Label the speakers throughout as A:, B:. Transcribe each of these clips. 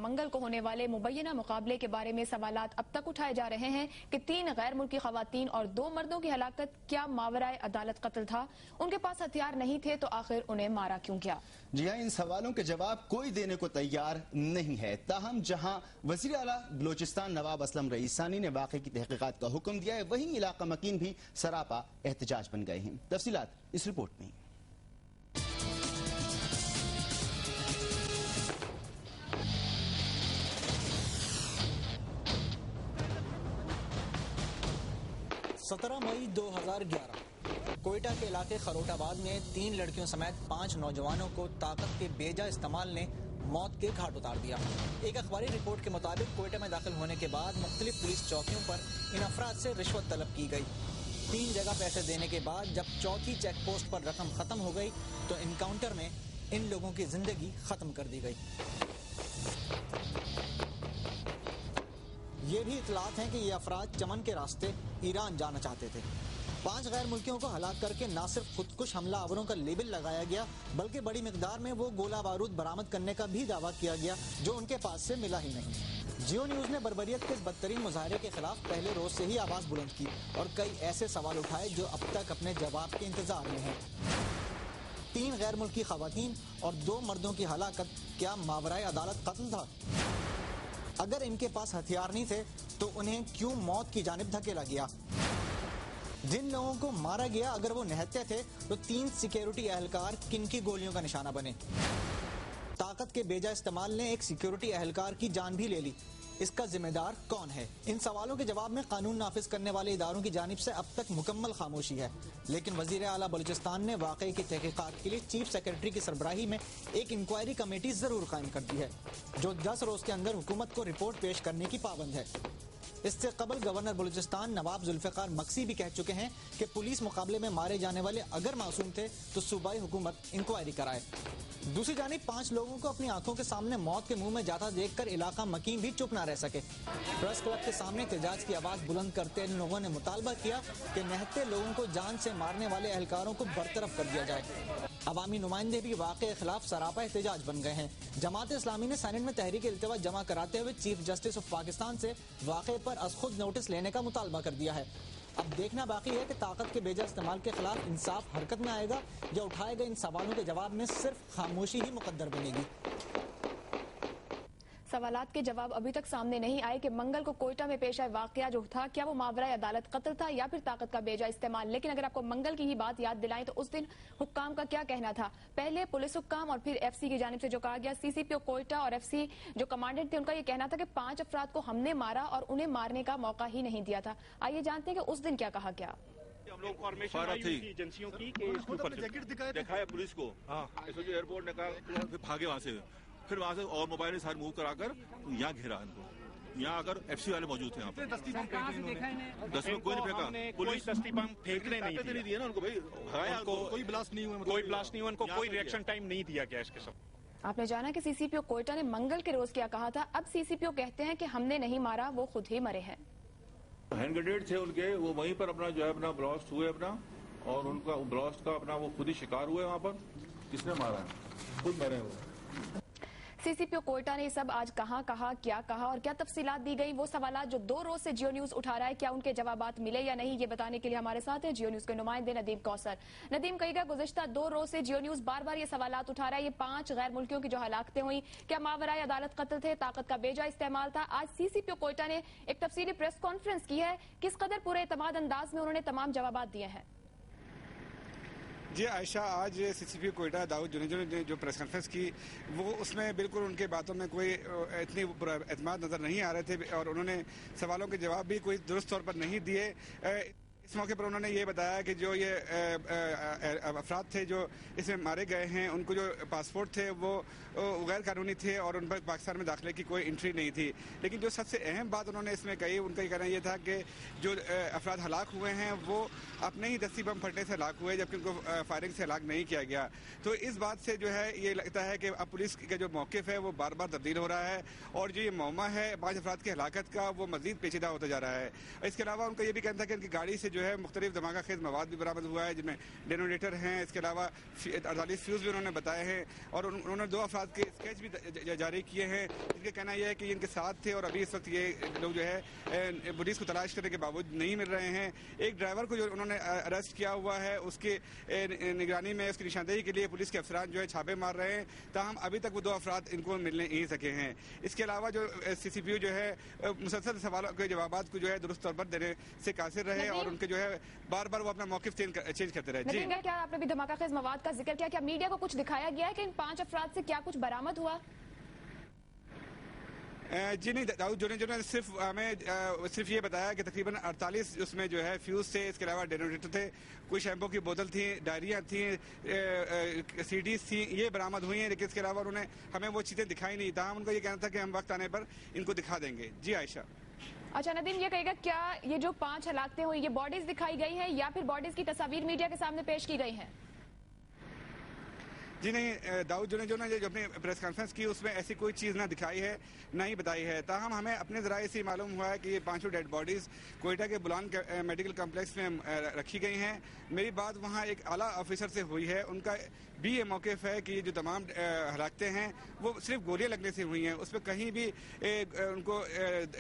A: منگل کو ہونے والے مبینہ مقابلے کے بارے میں سوالات اب تک اٹھائے جا رہے ہیں کہ 3 غیر ملکی خواتین اور 2 مردوں کی ہلاکت کیا ماورائے عدالت قتل تھا؟ ان کے پاس ہتھیار نہیں تھے تو آخر انہیں مارا کیوں گیا؟
B: جی ہاں، ان سوالوں کے جواب کوئی دینے کو تیار نہیں ہے۔ تاہم جہاں وزیر اعلیٰ بلوچستان نواب اسلم رئیسانی نے واقعے کی تحقیقات کا حکم دیا ہے، وہیں علاقہ مکین بھی سراپا احتجاج بن گئے ہیں۔ تفصیلات اس رپورٹ میں۔
C: 17 مئی 2011 کوئٹہ کے علاقے خروٹ آباد میں 3 لڑکیوں سمیت 5 نوجوانوں کو طاقت کے بیجا استعمال نے موت کے گھاٹ اتار دیا۔ ایک اخباری رپورٹ کے مطابق کوئٹہ میں داخل ہونے کے بعد مختلف پولیس چوکیوں پر ان افراد سے رشوت طلب کی گئی۔ 3 جگہ پیسے دینے کے بعد جب چوتھی چیک پوسٹ پر رقم ختم ہو گئی تو انکاؤنٹر میں ان لوگوں کی زندگی ختم کر دی گئی۔ یہ بھی اطلاعات ہیں کہ یہ افراد چمن کے راستے ایران جانا چاہتے تھے۔ 5 غیر ملکیوں کو ہلاک کر کے نہ صرف خودکش حملہ آوروں کا لیبل لگایا گیا بلکہ بڑی مقدار میں وہ گولہ بارود برآمد کرنے کا بھی دعویٰ کیا گیا جو ان کے پاس سے ملا ہی نہیں۔ جیو نیوز نے بربریت کے اس بدترین مظاہرے کے خلاف پہلے روز سے ہی آواز بلند کی اور کئی ایسے سوال اٹھائے جو اب تک اپنے جواب کے انتظار میں ہیں۔ 3 غیر ملکی خواتین اور 2 مردوں کی ہلاکت کیا ماورائے عدالت قتل تھا؟ اگر ان کے پاس ہتھیار نہیں تھے تو انہیں کیوں موت کی جانب دھکیلا گیا؟ جن لوگوں کو مارا گیا اگر وہ نہتے تھے تو 3 سیکیورٹی اہلکار کن کی گولیوں کا نشانہ بنے؟ طاقت کے بیجا استعمال نے ایک سیکیورٹی اہلکار کی جان بھی لے لی، اس کا ذمہ دار کون ہے؟ ان سوالوں کے جواب میں قانون نافذ کرنے والے اداروں کی جانب سے اب تک مکمل خاموشی ہے، لیکن وزیر اعلیٰ بلوچستان نے واقعے کی تحقیقات کے لیے چیف سیکرٹری کی سربراہی میں ایک انکوائری کمیٹی ضرور قائم کر دی ہے جو 10 روز کے اندر حکومت کو رپورٹ پیش کرنے کی پابند ہے۔ اس سے قبل گورنر بلوچستان نواب ذوالفقار مکسی بھی کہہ چکے ہیں کہ پولیس مقابلے میں مارے جانے والے اگر معصوم تھے تو صوبائی حکومت انکوائری کرائے۔ دوسری جانب 5 لوگوں کو اپنی آنکھوں کے سامنے موت کے منہ میں جاتا دیکھ کر علاقہ مکین بھی چپ نہ رہ سکے۔ پریس کلب کے سامنے احتجاج کی آواز بلند کرتے ان لوگوں نے مطالبہ کیا کہ نہتے لوگوں کو جان سے مارنے والے اہلکاروں کو برطرف کر دیا جائے۔ عوامی نمائندے بھی واقعے کے خلاف سراپا احتجاج بن گئے ہیں۔ جماعت اسلامی نے سینٹ میں تحریک التوا جمع کراتے ہوئے چیف جسٹس آف پاکستان سے واقعے پر از خود نوٹس لینے کا مطالبہ کر دیا ہے۔ اب دیکھنا باقی ہے کہ طاقت کے بیجا استعمال کے خلاف انصاف حرکت میں آئے گا یا اٹھائے گئے ان سوالوں کے جواب میں صرف خاموشی ہی مقدر بنے گی۔
A: سوالات کے جواب ابھی تک سامنے نہیں آئے کہ منگل کو کوئٹہ میں پیش آئے واقعہ جو تھا کیا وہ ماورائے عدالت قتل تھا یا پھر طاقت کا بیجا استعمال، لیکن اگر آپ کو منگل کی ہی بات یاد دلائیں تو اس دن حکام کا کیا کہنا تھا؟ پہلے پولیس حکام اور پھر ایف سی کی جانب سے جو کہا گیا، سی سی پی او کوئٹہ اور ایف سی جو کمانڈنٹ تھے ان کا یہ کہنا تھا کہ 5 افراد کو ہم نے مارا اور انہیں مارنے کا موقع ہی نہیں دیا تھا۔ آئیے جانتے ہیں کہ اس دن کیا کہا گیا۔
D: ہم لوگ ایجنسیوں کی کہ اس کے دکھایا پولیس کو، ایئرپورٹ نے کہا بھاگے وہاں سے، پھر وہاں سے اور موبائل سارے موو کرا کر یہاں گھیرا ان کو۔ یہاں اگر ایف سی والے موجود تھے، یہاں پر دس میں کوئی نہیں پھینکا، پولیس دستی بم پھینکنے نہیں دیا نا ان کو، بھائی کوئی بلاسٹ نہیں ہوا، ان کو کوئی ریئیکشن ٹائم نہیں دیا گیا اس کے ساتھ۔
A: آپ نے جانا کہ سی سی پی او کوئٹہ نے منگل کے روز کیا کہا تھا، اب سی سی پی او کہتے ہیں کہ ہم نے نہیں مارا، وہ خود ہی مرے ہیں۔
D: ہینڈ گریڈ تھے ان کے، وہ وہیں پر اپنا جو ہے اپنا بلاسٹ ہوئے اپنا، اور ان کا بلاسٹ کا اپنا وہ خود ہی شکار ہوئے وہاں پر۔ کس نے مارا ہے؟ خود مرے ہوئے۔
A: سی سی پی او کوئٹہ نے سب آج کہاں کہا، کیا کہا اور کیا تفصیلات دی گئی، وہ سوالات جو 2 روز سے جیو نیوز اٹھا رہا ہے، کیا ان کے جوابات ملے یا نہیں، یہ بتانے کے لیے ہمارے ساتھ ہے جیو نیوز کے نمائندے ندیم کوثر۔ ندیم، کہے گا گزشتہ 2 روز سے جیو نیوز بار بار یہ سوالات اٹھا رہا ہے، یہ 5 غیر ملکیوں کی جو ہلاکتیں ہوئی کیا ماورائے عدالت قتل تھے، طاقت کا بیجا استعمال تھا؟ آج سی سی پی او کوئٹہ نے ایک تفصیلی پریس کانفرنس کی ہے، کس قدر پورے اعتماد انداز میں انہوں نے تمام جوابات دیے ہیں؟
E: جی عائشہ، آج سی سی پی کوئٹہ داؤد جنیجو نے جو پریس کانفرنس کی، وہ اس میں بالکل ان کے باتوں میں کوئی اتنی اعتماد نظر نہیں آ رہے تھے اور انہوں نے سوالوں کے جواب بھی کوئی درست طور پر نہیں دیے۔ اس موقع پر انہوں نے یہ بتایا کہ جو یہ افراد تھے جو اس میں مارے گئے ہیں، ان کو جو پاسپورٹ تھے وہ غیر قانونی تھے اور ان پر پاکستان میں داخلے کی کوئی انٹری نہیں تھی۔ لیکن جو سب سے اہم بات انہوں نے اس میں کہی، ان کا یہ کہنا یہ تھا کہ جو افراد ہلاک ہوئے ہیں وہ اپنے ہی دستی بم پھٹنے سے ہلاک ہوئے، جبکہ ان کو فائرنگ سے ہلاک نہیں کیا گیا۔ تو اس بات سے جو ہے یہ لگتا ہے کہ اب پولیس کا جو موقف ہے وہ بار بار تبدیل ہو رہا ہے اور جو یہ معمہ ہے 5 افراد کی ہلاکت کا وہ مزید پیچیدہ ہوتا جا رہا ہے۔ اس کے علاوہ ان کا یہ بھی کہنا تھا کہ ان کی گاڑی سے جو ہے مختلف دھماکہ خیز مواد بھی برآمد ہوا ہے، جن میں ڈینولیٹر ہیں، اس کے علاوہ 48 فیوز بھی انہوں نے بتائے ہیں، اور انہوں نے 2 افراد کے اسکیچ بھی جاری کیے ہیں، جن کا کہنا یہ ہے کہ ان کے ساتھ تھے اور ابھی اس وقت یہ لوگ جو ہے پولیس کو تلاش کرنے کے باوجود نہیں مل رہے ہیں۔ ایک ڈرائیور کو جو انہوں نے اریسٹ کیا ہوا ہے، اس کے نگرانی میں اس کی نشاندہی کے لیے پولیس کے افسران جو ہے چھاپے مار رہے ہیں، تاہم ابھی تک وہ 2 افراد ان کو ملنے نہیں سکے ہیں۔ اس کے علاوہ جو CCPO جو ہے مسلسل سوالوں کے جوابات کو جو ہے درست طور پر دینے سے قاصر رہے اور ان کے جو ہے بار بار وہ اپنا موقف چینج کرتے رہے۔
A: جی کیا آپ نے بھی دھماکہ خیز مواد کا ذکر کیا میڈیا کو کچھ دکھایا گیا ہے کہ ان 5 افراد سے کیا کچھ برآمد ہوا؟
E: جی نہیں، داؤد جو نے صرف ہمیں صرف یہ بتایا کہ تقریباً 48 اس میں جو ہے فیوز تھے، اس کے علاوہ ڈینولیٹر تھے، کوئی شیمپو کی بوتل تھی، ڈائریاں تھیں، CDs تھیں، یہ برآمد ہوئی ہیں، لیکن اس کے علاوہ انہوں نے ہمیں وہ چیزیں دکھائی نہیں، تاہم ان کا یہ کہنا تھا کہ ہم وقت آنے پر ان کو دکھا دیں گے۔ جی عائشہ۔
A: اچھا ندیم، یہ کہے گا کیا یہ جو 5 ہلاکتیں ہوئی یہ باڈیز دکھائی گئی ہیں یا پھر باڈیز کی تصاویر میڈیا کے سامنے پیش کی گئی ہیں؟
E: جی نہیں، داؤد جو نے جو اپنی پریس کانفرنس کی اس میں ایسی کوئی چیز نہ دکھائی ہے نہ ہی بتائی ہے، تاہم ہمیں اپنے ذرائع سے معلوم ہوا ہے کہ یہ 5 ڈیڈ باڈیز کوئٹہ کے بولان میڈیکل کمپلیکس میں رکھی گئی ہیں۔ میری بات وہاں ایک اعلیٰ آفیسر سے ہوئی ہے، ان کا بھی یہ موقف ہے کہ یہ جو تمام ہلاکتیں ہیں وہ صرف گولیاں لگنے سے ہوئی ہیں، اس پہ کہیں بھی ان کو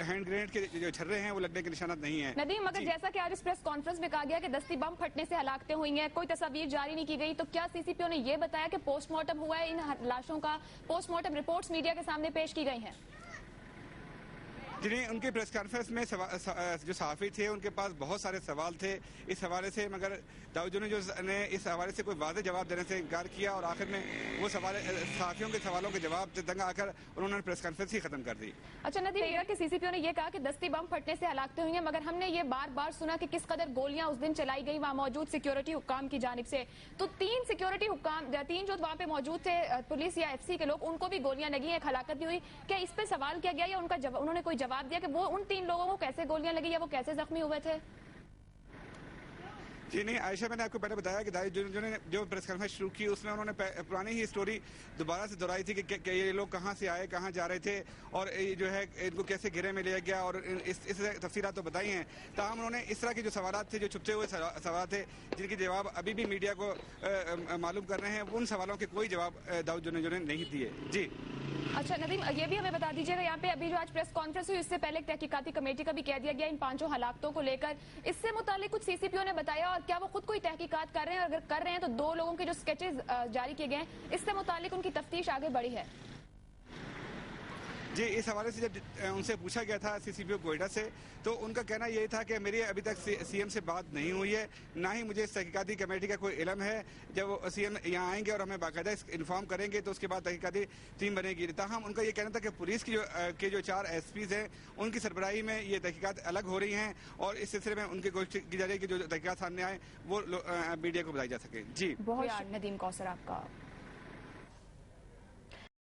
E: ہینڈ گرینیڈ کے جو چھرے ہیں وہ لگنے کے نشانات نہیں ہیں۔
A: ندیم، مگر جیسا کہ آج اس پریس کانفرنس میں کہا گیا کہ دستی بم پھٹنے سے ہلاکتیں ہوئی ہیں، کوئی تصاویر جاری نہیں کی گئی، تو کیا CCPO نے یہ بتایا کہ پوسٹ مارٹم ہوا ہے، ان لاشوں کا پوسٹ مارٹم رپورٹس میڈیا کے سامنے پیش کی گئی ہیں؟
E: جنہیں ان کی پریس کانفرنس میں جو صحافی تھے ان کے پاس بہت سارے سوال تھے اس حوالے سے، مگر داؤد نے اس حوالے سے کوئی واضح جواب دینے سے انکار کیا اور آخر میں وہ صحافیوں کے سوالوں کے جواب سے تنگ آ کر انہوں نے پریس کانفرنس ہی ختم کر دی۔
A: اچھا ندیم، کہ CCPO نے یہ کہا کہ دستی بم پھٹنے سے ہلاکتیں ہوئی ہیں، مگر ہم نے یہ بار بار سنا کہ کس قدر گولیاں اس دن چلائی گئی وہاں موجود سیکیورٹی حکام کی جانب سے، تو 3 سیکیورٹی حکام، 3 جو وہاں پہ موجود تھے پولیس یا FC کے لوگ، ان کو بھی گولیاں لگی، ایک ہلاکت بھی ہوئی، کیا اس پہ سوال کیا گیا یا انہوں نے کوئی جواب دیا کہ وہ ان 3 لوگوں کو کیسے گولیاں لگی یا وہ کیسے زخمی ہوئے تھے؟
E: جی نہیں عائشہ، میں نے آپ کو پہلے بتایا کہ داؤد نے جو پریس کانفرنس شروع کی اس میں انہوں نے پرانی ہی اسٹوری دوبارہ سے دہرائی تھی کہ یہ لوگ کہاں سے آئے، کہاں جا رہے تھے اور جو ہے ان کو کیسے گھیرے میں لیا گیا، اور اس تفصیلات تو بتائی ہیں، تاہم انہوں نے اس طرح کے جو سوالات تھے، جو چھپتے ہوئے سوالات تھے جن کے جواب ابھی بھی میڈیا کو معلوم کر رہے ہیں، ان سوالوں کے کوئی جواب داؤد جو نے نہیں دیے۔ جی
A: اچھا ندیم، یہ بھی ہمیں بتا دیجیے گا یہاں پہ ابھی جو آج پریس کانفرنس ہوئی اس سے پہلے ایک تحقیقاتی کمیٹی کا بھی کہہ دیا گیا ان 5 ہلاکتوں کو لے کر، اس سے متعلق کچھ CCPO نے بتایا اور کیا وہ خود کوئی تحقیقات کر رہے ہیں؟ اگر کر رہے ہیں تو 2 لوگوں کے جو سکیچز جاری کیے گئے ہیں اس سے متعلق ان کی تفتیش آگے بڑھی ہے؟
E: جی اس حوالے سے جب ان سے پوچھا گیا تھا CCPO کوئٹہ سے تو ان کا کہنا یہ تھا کہ میری ابھی تک CM سے بات نہیں ہوئی ہے، نہ ہی مجھے اس تحقیقاتی کمیٹی کا کوئی علم ہے، جب وہ CM یہاں آئیں گے اور ہمیں باقاعدہ انفارم کریں گے تو اس کے بعد تحقیقاتی ٹیم بنے گی۔ تاہم ان کا یہ کہنا تھا کہ پولیس کی جو 4 SPs ہیں ان کی سربراہی میں یہ تحقیقات الگ ہو رہی ہیں اور اس سلسلے میں ان کی کوشش کی جا رہی ہے کہ جو تحقیقات سامنے آئے وہ میڈیا کو بتائی جا سکے۔ جی
A: بہت ندیم کوثر آپ کا